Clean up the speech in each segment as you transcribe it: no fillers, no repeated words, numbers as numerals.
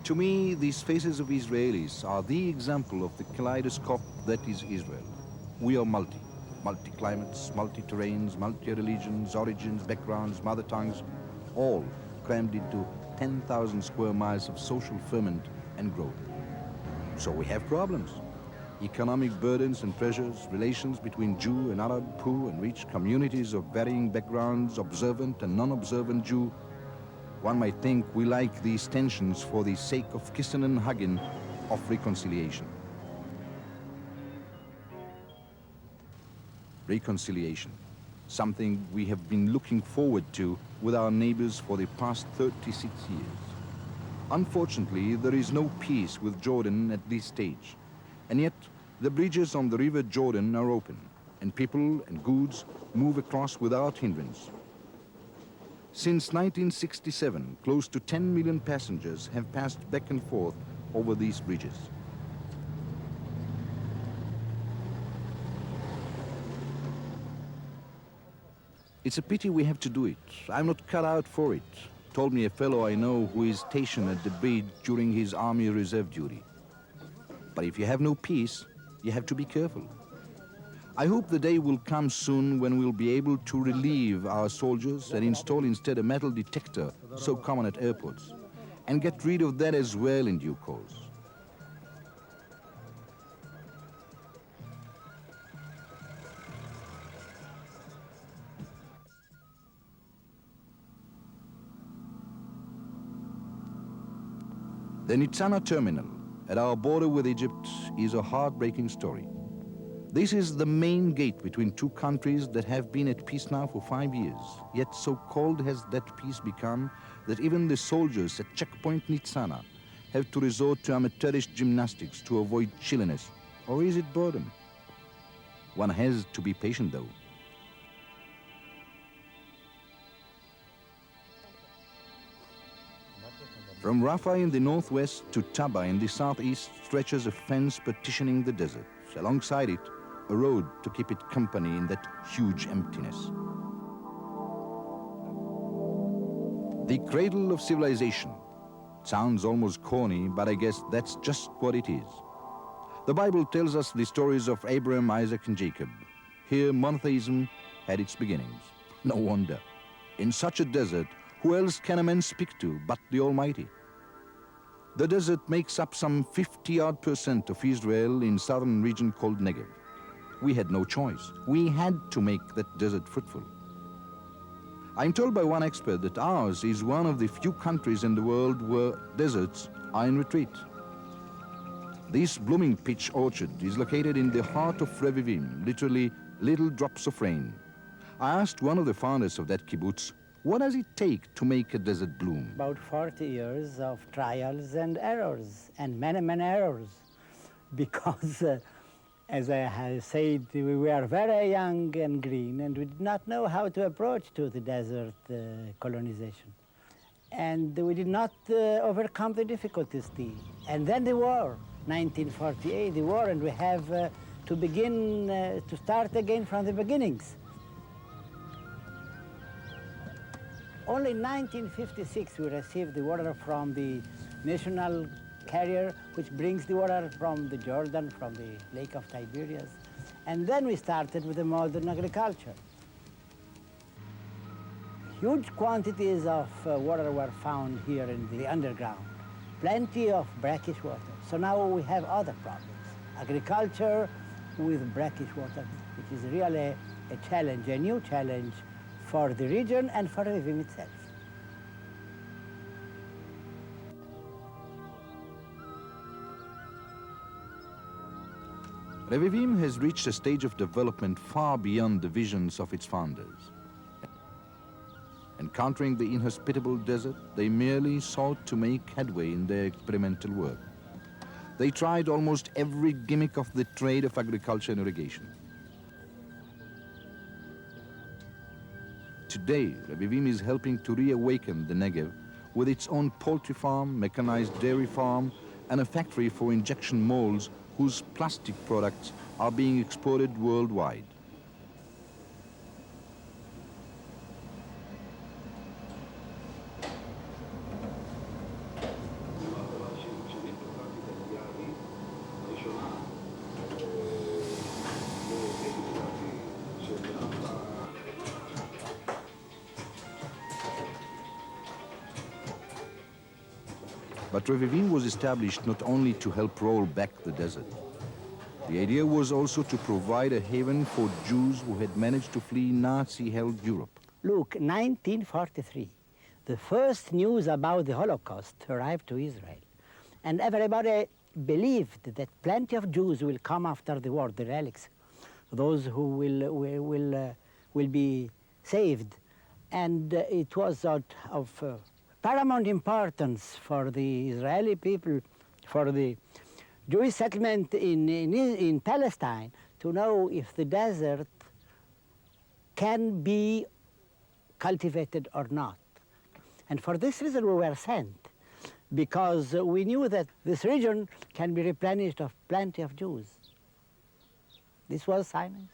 To me, these faces of Israelis are the example of the kaleidoscope that is Israel. We are multi-climates, multi-terrains, multi-religions, origins, backgrounds, mother tongues, all crammed into 10,000 square miles of social ferment and growth. So we have problems. Economic burdens and pressures, relations between Jew and Arab, poor and rich, communities of varying backgrounds, observant and non-observant Jew. One might think we like these tensions for the sake of kissing and hugging, of reconciliation. Reconciliation, something we have been looking forward to with our neighbors for the past 36 years. Unfortunately, there is no peace with Jordan at this stage. And yet, the bridges on the river Jordan are open, and people and goods move across without hindrance. Since 1967, close to 10 million passengers have passed back and forth over these bridges. It's a pity we have to do it. I'm not cut out for it, told me a fellow I know who is stationed at the bridge during his Army Reserve duty. But if you have no peace, you have to be careful. I hope the day will come soon when we'll be able to relieve our soldiers and install instead a metal detector so common at airports, and get rid of that as well in due course. The Nitzana terminal at our border with Egypt is a heartbreaking story. This is the main gate between two countries that have been at peace now for 5 years. Yet so cold has that peace become that even the soldiers at checkpoint Nitzana have to resort to amateurish gymnastics to avoid chilliness. Or is it boredom? One has to be patient though. From Rafah in the northwest to Taba in the southeast stretches a fence partitioning the desert. Alongside it, a road to keep it company in that huge emptiness. The cradle of civilization. Sounds almost corny, but I guess that's just what it is. The Bible tells us the stories of Abraham, Isaac, and Jacob. Here, monotheism had its beginnings. No wonder. In such a desert, who else can a man speak to but the Almighty? The desert makes up some 50-odd% of Israel in southern region called Negev. We had no choice. We had to make that desert fruitful. I'm told by one expert that ours is one of the few countries in the world where deserts are in retreat. This blooming peach orchard is located in the heart of Revivim, literally little drops of rain. I asked one of the founders of that kibbutz, what does it take to make a desert bloom? About 40 years of trials and errors, and many, many errors, because as I have said, we were very young and green, and we did not know how to approach to the desert colonization. And we did not overcome the difficulties still. And then the war, 1948, the war, and we have to begin, to start again from the beginnings. Only in 1956 we received the water from the national carrier, which brings the water from the Jordan, from the Lake of Tiberias. And then we started with the modern agriculture. Huge quantities of water were found here in the underground. Plenty of brackish water. So now we have other problems. Agriculture with brackish water, which is really a challenge, a new challenge for the region and for Revivim itself. Revivim has reached a stage of development far beyond the visions of its founders. Encountering the inhospitable desert, they merely sought to make headway in their experimental work. They tried almost every gimmick of the trade of agriculture and irrigation. Today, Revivim is helping to reawaken the Negev with its own poultry farm, mechanized dairy farm, and a factory for injection molds whose plastic products are being exported worldwide. But Revivim was established not only to help roll back the desert. The idea was also to provide a haven for Jews who had managed to flee Nazi-held Europe. Look, 1943, the first news about the Holocaust arrived to Israel. And everybody believed that plenty of Jews will come after the war, the relics, those who will be saved. And it was of paramount importance for the Israeli people, for the Jewish settlement in Palestine, to know if the desert can be cultivated or not. And for this reason we were sent, because we knew that this region can be replenished of plenty of Jews. This was Zionism.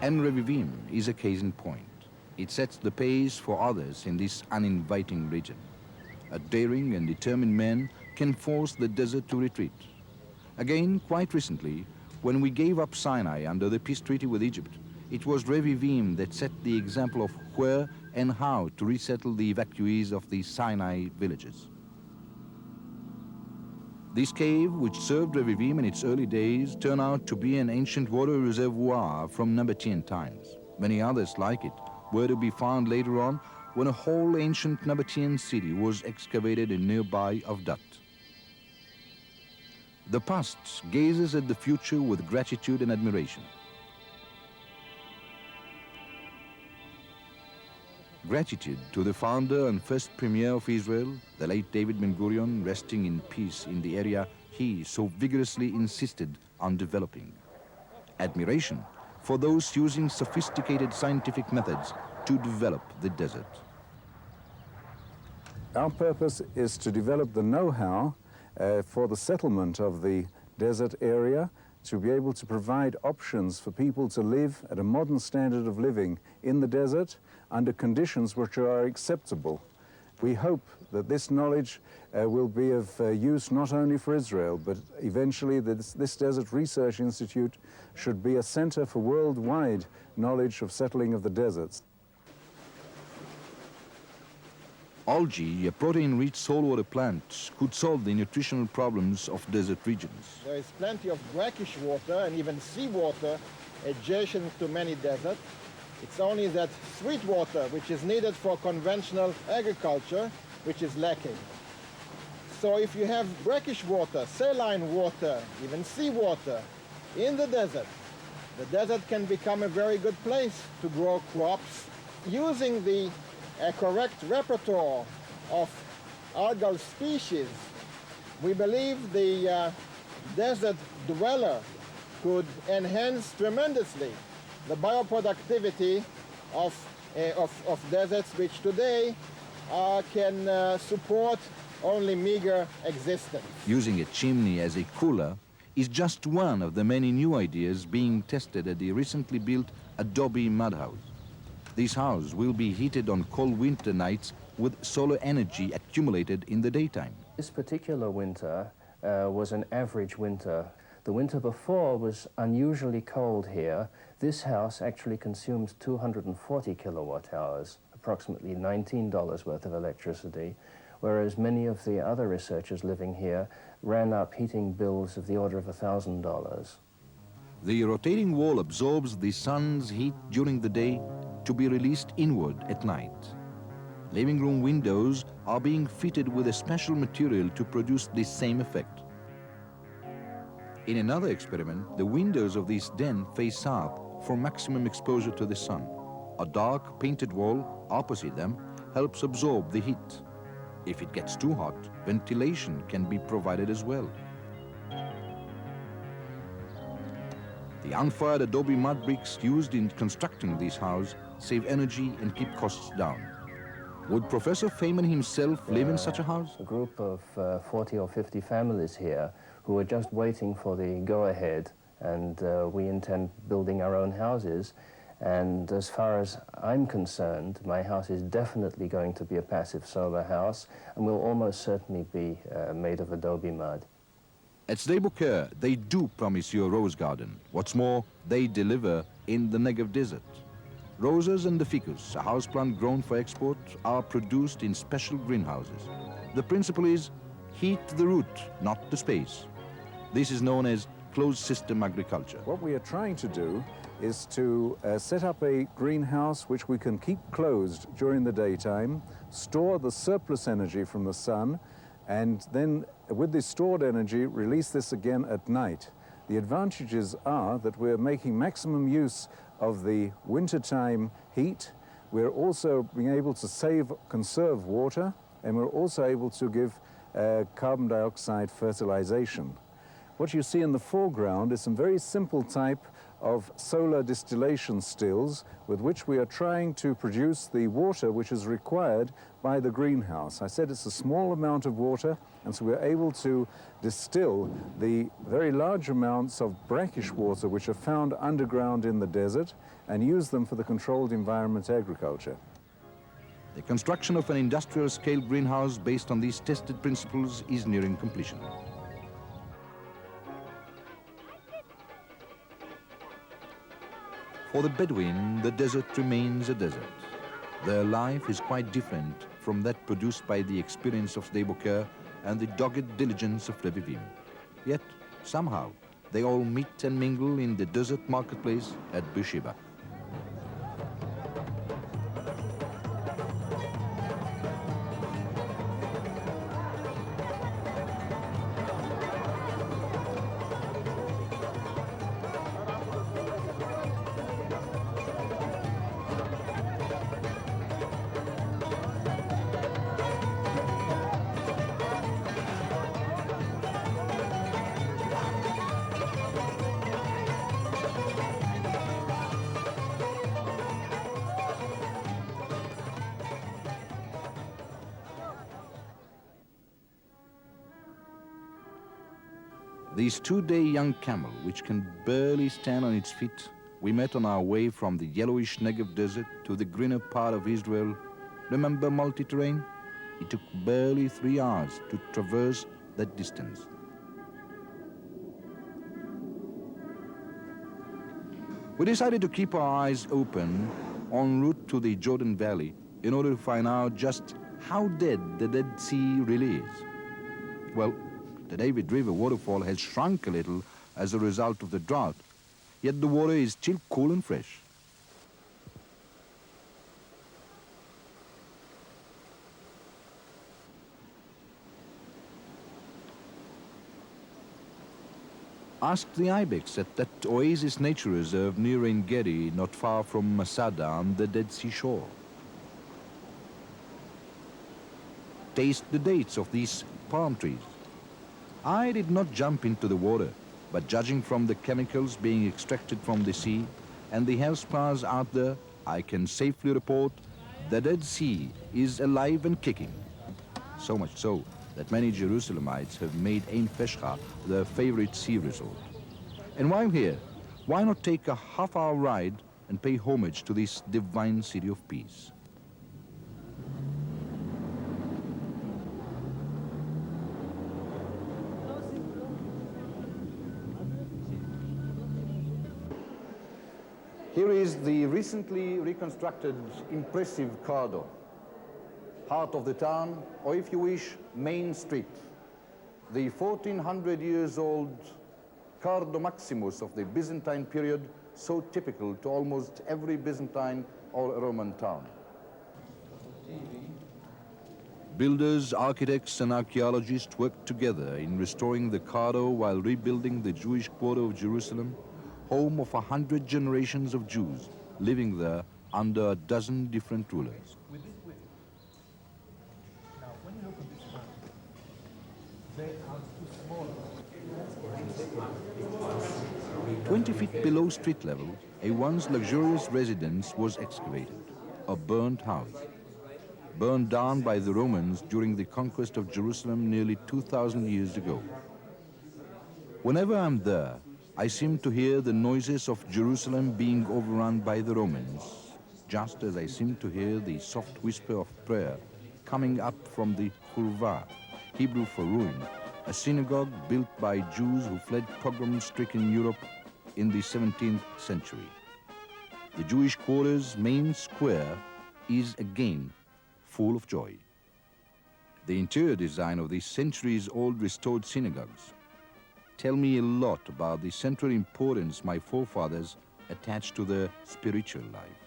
And Revivim is a case in point. It sets the pace for others in this uninviting region. A daring and determined man can force the desert to retreat. Again, quite recently, when we gave up Sinai under the peace treaty with Egypt, it was Revivim that set the example of where and how to resettle the evacuees of the Sinai villages. This cave, which served Revivim in its early days, turned out to be an ancient water reservoir from Nabatean times. Many others like it were to be found later on when a whole ancient Nabatean city was excavated in nearby Avdat. The past gazes at the future with gratitude and admiration. Gratitude to the founder and first premier of Israel, the late David Ben-Gurion, resting in peace in the area he so vigorously insisted on developing. Admiration for those using sophisticated scientific methods to develop the desert. Our purpose is to develop the know-how for the settlement of the desert area, to be able to provide options for people to live at a modern standard of living in the desert under conditions which are acceptable. We hope that this knowledge will be of use not only for Israel, but eventually this Desert Research Institute should be a center for worldwide knowledge of settling of the deserts. Algae, a protein-rich saltwater plant, could solve the nutritional problems of desert regions. There is plenty of brackish water and even seawater adjacent to many deserts. It's only that sweet water, which is needed for conventional agriculture, which is lacking. So if you have brackish water, saline water, even seawater in the desert can become a very good place to grow crops using the correct repertoire of algal species. We believe the desert dweller could enhance tremendously the bioproductivity of deserts, which today can support only meager existence. Using a chimney as a cooler is just one of the many new ideas being tested at the recently built adobe mud house. This house will be heated on cold winter nights with solar energy accumulated in the daytime. This particular winter was an average winter. The winter before was unusually cold here. This house actually consumes 240 kilowatt hours, approximately $19 worth of electricity, whereas many of the other researchers living here ran up heating bills of the order of $1,000. The rotating wall absorbs the sun's heat during the day to be released inward at night. living room windows are being fitted with a special material to produce the same effect. In another experiment, the windows of this den face south for maximum exposure to the sun. A dark painted wall opposite them helps absorb the heat. If it gets too hot, ventilation can be provided as well. The unfired adobe mud bricks used in constructing this house save energy and keep costs down. Would Professor Feynman himself live in such a house? A group of 40 or 50 families here who are just waiting for the go-ahead, and we intend building our own houses. And as far as I'm concerned, my house is definitely going to be a passive solar house and will almost certainly be made of adobe mud. At Sde-Boker, they do promise you a rose garden. What's more, they deliver in the Negev desert. Roses and the ficus, a houseplant grown for export, are produced in special greenhouses. The principle is heat the root, not the space. This is known as closed system agriculture. What we are trying to do is to set up a greenhouse which we can keep closed during the daytime, store the surplus energy from the sun, and then with this stored energy, release this again at night. The advantages are that we're making maximum use of the wintertime heat. We're also being able to conserve water, and we're also able to give carbon dioxide fertilization. What you see in the foreground is some very simple type of solar distillation stills with which we are trying to produce the water which is required by the greenhouse. I said it's a small amount of water, and so we're able to distill the very large amounts of brackish water which are found underground in the desert and use them for the controlled environment agriculture. The construction of an industrial-scale greenhouse based on these tested principles is nearing completion. For the Bedouin, the desert remains a desert. Their life is quite different from that produced by the experience of Sde-Boker and the dogged diligence of Levivim. Yet, somehow, they all meet and mingle in the desert marketplace at Beersheba. This two-day young camel, which can barely stand on its feet, we met on our way from the yellowish Negev desert to the greener part of Israel. Remember multi-terrain? It took barely 3 hours to traverse that distance. We decided to keep our eyes open en route to the Jordan Valley in order to find out just how dead the Dead Sea really is. Well, the David River waterfall has shrunk a little as a result of the drought, yet the water is still cool and fresh. Ask the ibex at that oasis nature reserve near Ein Gedi, not far from Masada on the Dead Sea shore. Taste the dates of these palm trees. I did not jump into the water, but judging from the chemicals being extracted from the sea and the health spas out there, I can safely report the Dead Sea is alive and kicking. So much so that many Jerusalemites have made Ein Feshcha their favorite sea resort. And while here, why not take a half-hour ride and pay homage to this divine city of peace? Here is the recently reconstructed impressive corridor, heart of the town, or if you wish, Main Street. The 1400 years old Cardo Maximus of the Byzantine period, so typical to almost every Byzantine or Roman town. builders, architects, and archaeologists worked together in restoring the Cardo while rebuilding the Jewish quarter of Jerusalem, home of 100 generations of Jews living there under a dozen different rulers. 20 feet below street level, a once luxurious residence was excavated, a burnt house. Burned down by the Romans during the conquest of Jerusalem nearly 2,000 years ago. Whenever I'm there, I seem to hear the noises of Jerusalem being overrun by the Romans, just as I seem to hear the soft whisper of prayer coming up from the Hurva, Hebrew for ruin, a synagogue built by Jews who fled pogrom-stricken Europe in the 17th century. The Jewish quarter's main square is again full of joy. The interior design of these centuries-old restored synagogues tell me a lot about the central importance my forefathers attached to their spiritual life.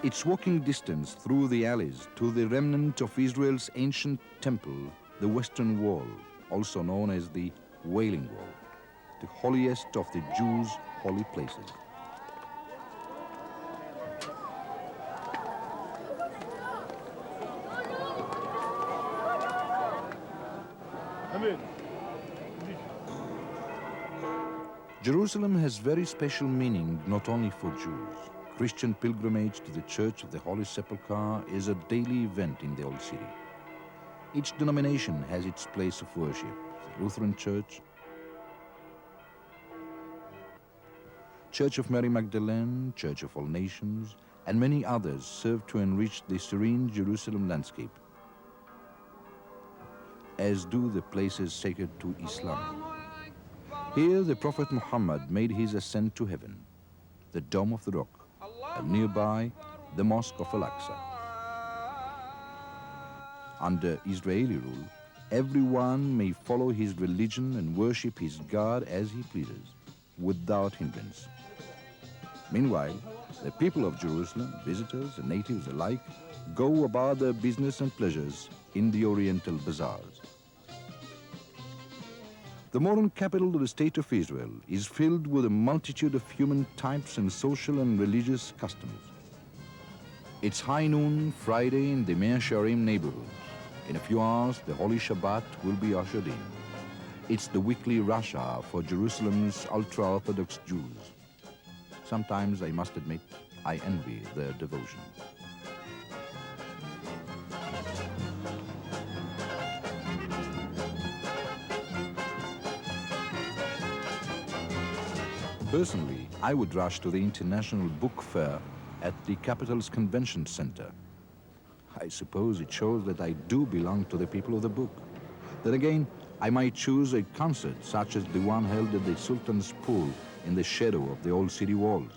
Its walking distance through the alleys to the remnant of Israel's ancient temple, the Western Wall, also known as the Wailing Wall, the holiest of the Jews' holy places. Jerusalem has very special meaning not only for Jews. Christian pilgrimage to the Church of the Holy Sepulchre is a daily event in the Old City. Each denomination has its place of worship. The Lutheran Church, Church of Mary Magdalene, Church of All Nations, and many others serve to enrich the serene Jerusalem landscape, as do the places sacred to Islam. Here the Prophet Muhammad made his ascent to heaven, the Dome of the Rock, and nearby the Mosque of Al-Aqsa. Under Israeli rule, everyone may follow his religion and worship his God as he pleases, without hindrance. Meanwhile, the people of Jerusalem, visitors and natives alike, go about their business and pleasures in the Oriental bazaars. The modern capital of the State of Israel is filled with a multitude of human types and social and religious customs. It's high noon Friday in the Mea Shearim neighborhood. In a few hours, the Holy Shabbat will be ushered in. It's the weekly rush hour for Jerusalem's ultra-Orthodox Jews. Sometimes, I must admit, I envy their devotion. Personally, I would rush to the International Book Fair at the capital's convention center. I suppose it shows that I do belong to the people of the book. Then again, I might choose a concert such as the one held at the Sultan's Pool in the shadow of the old city walls.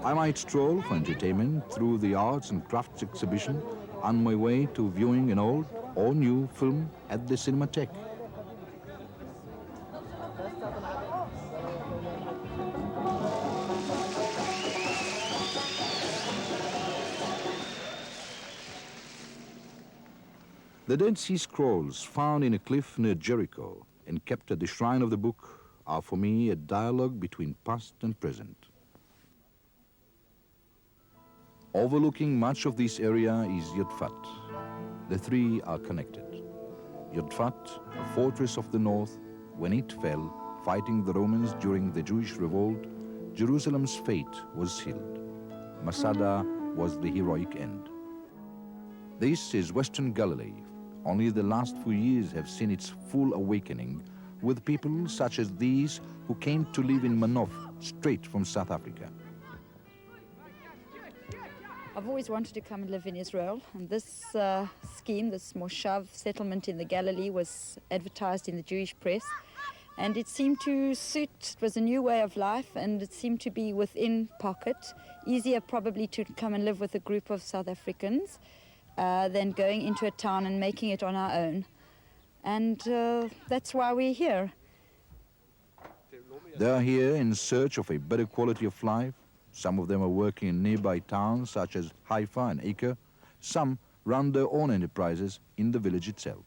I might stroll for entertainment through the arts and crafts exhibition on my way to viewing an old or new film at the Cinematheque. The Dead Sea Scrolls found in a cliff near Jericho and kept at the shrine of the book are for me a dialogue between past and present. Overlooking much of this area is Yodfat. The three are connected. Yodfat, a fortress of the north, when it fell, fighting the Romans during the Jewish revolt, Jerusalem's fate was sealed. Masada was the heroic end. This is Western Galilee. Only the last few years have seen its full awakening with people such as these who came to live in Manof, straight from South Africa. I've always wanted to come and live in Israel, and this scheme, this Moshav settlement in the Galilee, was advertised in the Jewish press, and it seemed to suit. It was a new way of life, and it seemed to be within pocket, easier probably to come and live with a group of South Africans than going into a town and making it on our own. And that's why we're here. They are here in search of a better quality of life. Some of them are working in nearby towns such as Haifa and Acre. Some run their own enterprises in the village itself.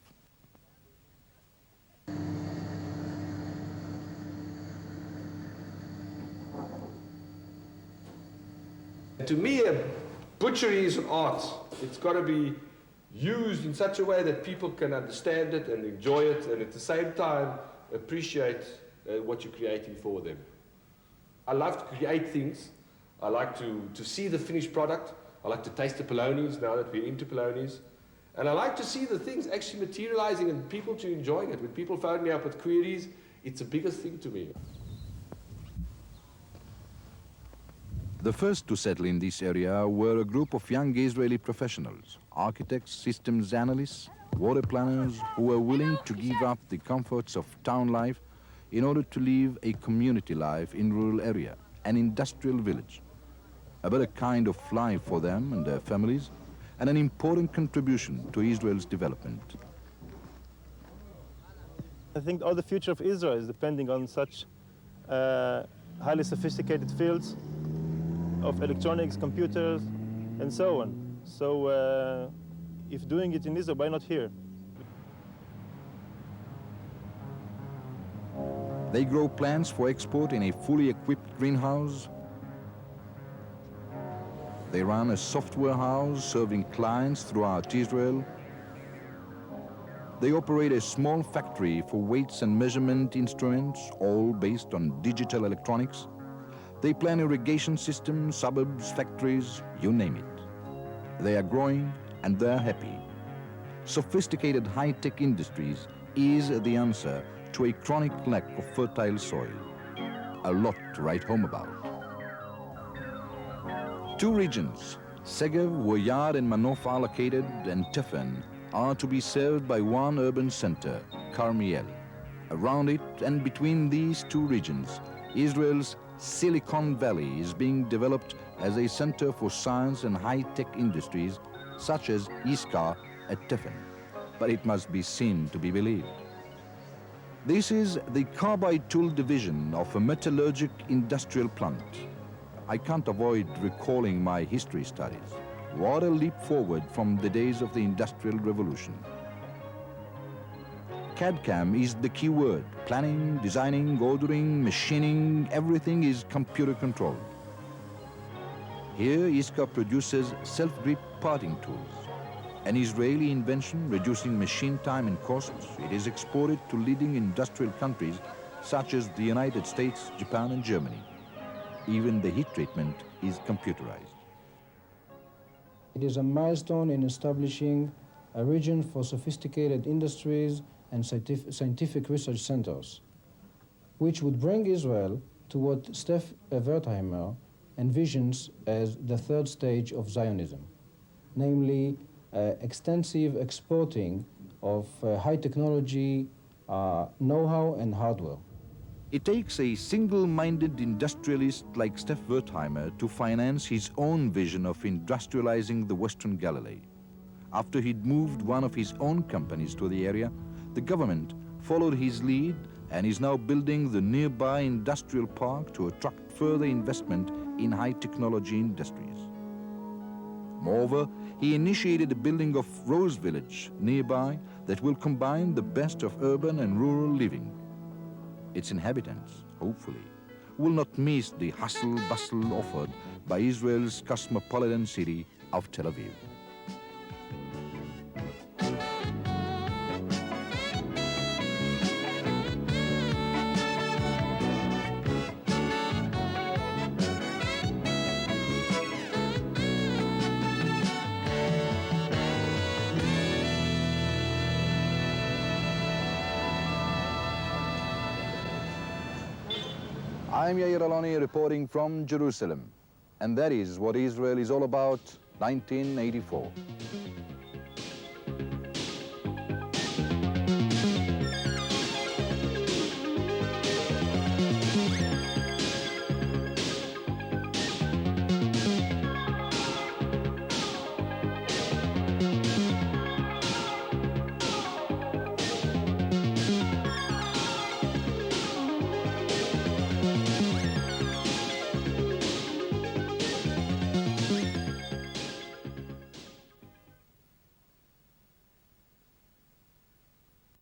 To me, a butchery is an art. It's got to be used in such a way that people can understand it and enjoy it, and at the same time appreciate what you're creating for them. I love to create things. I like to see the finished product. I like to taste the polonies now that we're into polonies. And I like to see the things actually materializing and people to enjoying it. When people phone me up with queries, it's the biggest thing to me. The first to settle in this area were a group of young Israeli professionals, architects, systems analysts, water planners, who were willing to give up the comforts of town life in order to live a community life in rural area, an industrial village. A better kind of life for them and their families, and an important contribution to Israel's development. I think all the future of Israel is depending on such highly sophisticated fields of electronics, computers, and so on. So if doing it in Israel, why not here? They grow plants for export in a fully equipped greenhouse. They run a software house serving clients throughout Israel. They operate a small factory for weights and measurement instruments, all based on digital electronics. They plan irrigation systems, suburbs, factories, you name it. They are growing and they're happy. Sophisticated high-tech industries is the answer to a chronic lack of fertile soil. A lot to write home about. Two regions, Segev, where Yad and Manof are located, and Tefen, are to be served by one urban center, Carmiel. Around it and between these two regions, Israel's Silicon Valley is being developed as a center for science and high-tech industries, such as Iskar at Tefen. But it must be seen to be believed. This is the carbide tool division of a metallurgic industrial plant. I can't avoid recalling my history studies. What a leap forward from the days of the Industrial Revolution. CAD/CAM is the key word. Planning, designing, ordering, machining, everything is computer controlled. Here, Iskar produces self-grip parting tools. An Israeli invention reducing machine time and costs, it is exported to leading industrial countries such as the United States, Japan, and Germany. Even the heat treatment is computerized. It is a milestone in establishing a region for sophisticated industries and scientific research centers, which would bring Israel to what Steph Wertheimer envisions as the third stage of Zionism, namely extensive exporting of high technology, know-how, and hardware. It takes a single-minded industrialist like Steph Wertheimer to finance his own vision of industrializing the Western Galilee. After he'd moved one of his own companies to the area, the government followed his lead and is now building the nearby industrial park to attract further investment in high technology industries. Moreover, he initiated the building of Rose Village nearby that will combine the best of urban and rural living. Its inhabitants, hopefully, will not miss the hustle-bustle offered by Israel's cosmopolitan city of Tel Aviv. I'm Yair Aloni reporting from Jerusalem, and that is what Israel is all about, 1984.